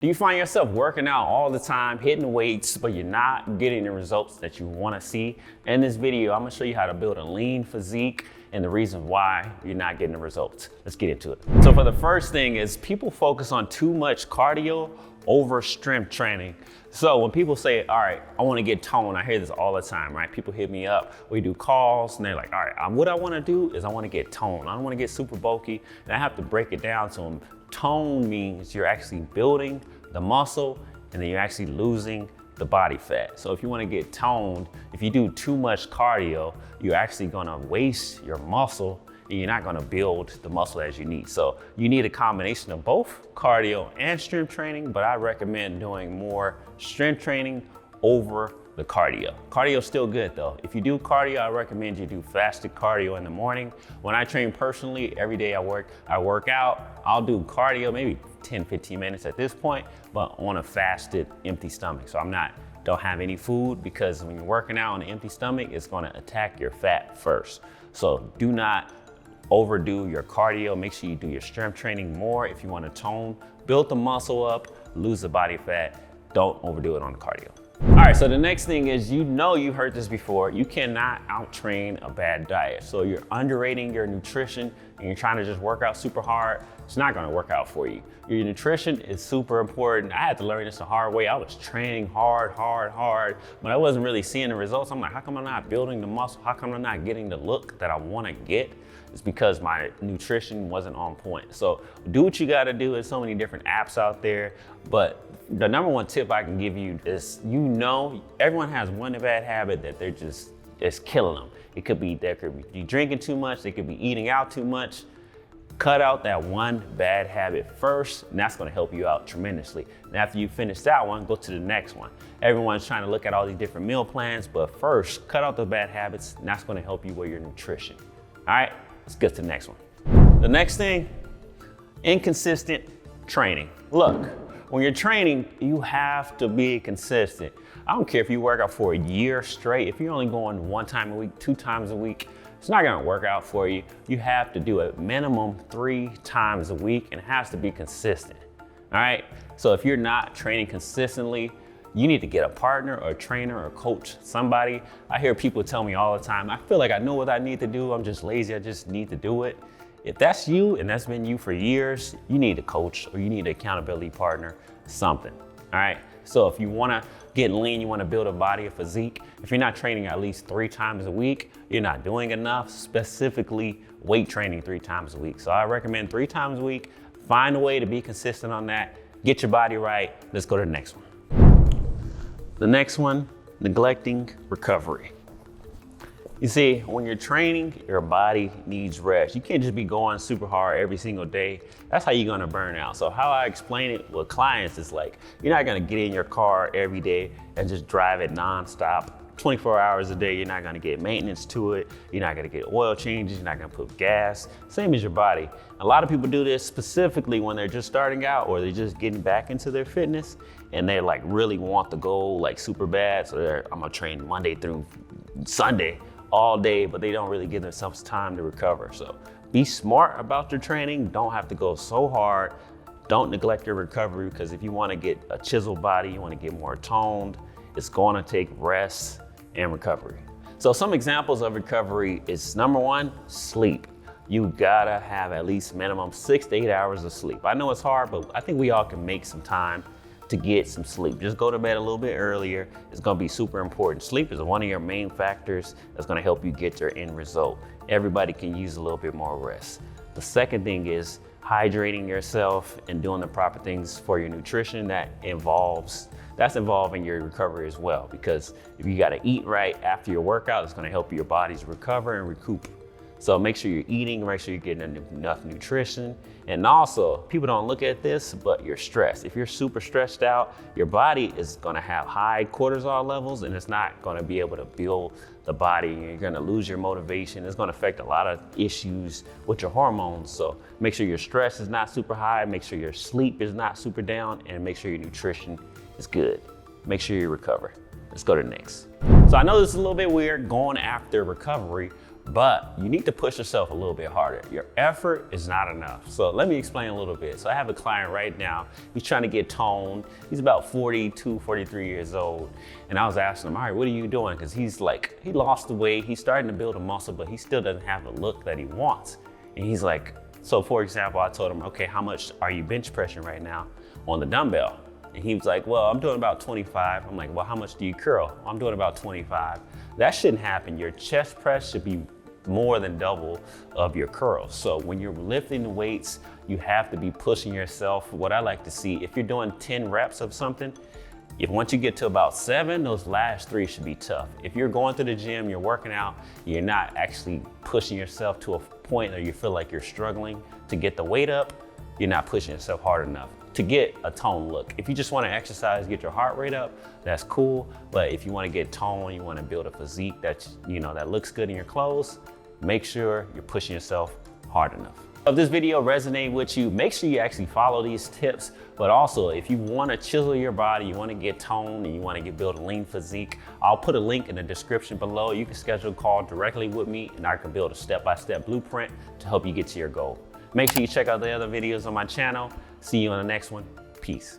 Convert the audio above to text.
Do you find yourself working out all the time, hitting weights, but you're not getting the results that you want to see? In this video, I'm going to show you how to build a lean physique and the reasons why you're not getting the results. Let's get into it. So for the first thing is people focus on too much cardio over strength training. So when people say, all right, I want to get toned, I hear this all the time, right? People hit me up, we do calls and they're like, all right, what I want to do is I want to get toned. I don't want to get super bulky. And I have to break it down to them. Tone means you're actually building the muscle and then you're actually losing the body fat. So if you want to get toned, if you do too much cardio, you're actually going to waste your muscle and you're not going to build the muscle as you need. So you need a combination of both cardio and strength training, but I recommend doing more strength training over the cardio. Cardio is still good though. If you do cardio, I recommend you do fasted cardio in the morning. When I train personally, every day I work out, I'll do cardio, maybe 10, 15 minutes at this point, but on a fasted empty stomach. So don't have any food, because when you're working out on an empty stomach, it's gonna attack your fat first. So do not overdo your cardio. Make sure you do your strength training more if you wanna tone, build the muscle up, lose the body fat. Don't overdo it on the cardio. All right, so the next thing is, you've heard this before, you cannot out-train a bad diet. So you're underrating your nutrition and you're trying to just work out super hard, it's not gonna work out for you. Your nutrition is super important. I had to learn this the hard way. I was training hard, but I wasn't really seeing the results. I'm like, how come I'm not building the muscle? How come I'm not getting the look that I wanna get? It's because my nutrition wasn't on point. So do what you gotta do. There's so many different apps out there, but the number one tip I can give you is, everyone has one bad habit that it's killing them. They could be drinking too much, they could be eating out too much. Cut out that one bad habit first, and that's gonna help you out tremendously. And after you finish that one, go to the next one. Everyone's trying to look at all these different meal plans, but first, cut out the bad habits, and that's gonna help you with your nutrition. All right, let's get to the next one. The next thing, inconsistent training. Look, when you're training, you have to be consistent. I don't care if you work out for a year straight. If you're only going 1 time a week, 2 times a week, it's not gonna work out for you. You have to do a minimum 3 times a week, and it has to be consistent, all right? So if you're not training consistently, you need to get a partner or a trainer or a coach, somebody. I hear people tell me all the time, I feel like I know what I need to do, I'm just lazy, I just need to do it. If that's you and that's been you for years, you need a coach or you need an accountability partner, something, all right? So if you wanna get lean, you wanna build a body, a physique, if you're not training at least 3 times a week, you're not doing enough, specifically weight training 3 times a week. So I recommend 3 times a week, find a way to be consistent on that, get your body right. Let's go to the next one. The next one, neglecting recovery. You see, when you're training, your body needs rest. You can't just be going super hard every single day. That's how you're gonna burn out. So how I explain it with clients is like, you're not gonna get in your car every day and just drive it nonstop, 24 hours a day. You're not gonna get maintenance to it. You're not gonna get oil changes. You're not gonna put gas. Same as your body. A lot of people do this specifically when they're just starting out or they're just getting back into their fitness and they like really want the goal like super bad. So I'm gonna train Monday through Sunday all day, but they don't really give themselves time to recover. So be smart about your training. Don't have to go so hard. Don't neglect your recovery, because if you want to get a chiseled body, you want to get more toned, it's going to take rest and recovery. So some examples of recovery is, number 1, sleep. You gotta have at least minimum 6 to 8 hours of sleep. I know it's hard, but I think we all can make some time to get some sleep. Just go to bed a little bit earlier. It's gonna be super important. Sleep is one of your main factors that's gonna help you get your end result. Everybody can use a little bit more rest. The second thing is hydrating yourself and doing the proper things for your nutrition. That's involving your recovery as well, because if you gotta eat right after your workout, it's gonna help your bodies recover and recoup. So make sure you're eating, make sure you're getting enough nutrition. And also, people don't look at this, but your stress. If you're super stressed out, your body is gonna have high cortisol levels and it's not gonna be able to build the body. You're gonna lose your motivation. It's gonna affect a lot of issues with your hormones. So make sure your stress is not super high, make sure your sleep is not super down, and make sure your nutrition is good. Make sure you recover. Let's go to the next. So I know this is a little bit weird going after recovery, but you need to push yourself a little bit harder. Your effort is not enough. So let me explain a little bit. So I have a client right now, he's trying to get toned. He's about 42, 43 years old. And I was asking him, all right, what are you doing? Because he's like, he lost the weight, he's starting to build a muscle, but he still doesn't have the look that he wants. And he's like, so for example, I told him, okay, how much are you bench pressing right now on the dumbbell? And he was like, well, I'm doing about 25. I'm like, well, how much do you curl? I'm doing about 25. That shouldn't happen. Your chest press should be more than double of your curls. So when you're lifting the weights, you have to be pushing yourself. What I like to see, if you're doing 10 reps of something, if once you get to about 7, those last 3 should be tough. If you're going to the gym, you're working out, you're not actually pushing yourself to a point where you feel like you're struggling to get the weight up, you're not pushing yourself hard enough to get a toned look. If you just want to exercise, get your heart rate up, that's cool. But if you want to get toned, you want to build a physique that, that looks good in your clothes, make sure you're pushing yourself hard enough. If this video resonated with you, make sure you actually follow these tips. But also, if you want to chisel your body, you want to get toned, and you want to build a lean physique, I'll put a link in the description below. You can schedule a call directly with me, and I can build a step-by-step blueprint to help you get to your goal. Make sure you check out the other videos on my channel. See you on the next one. Peace.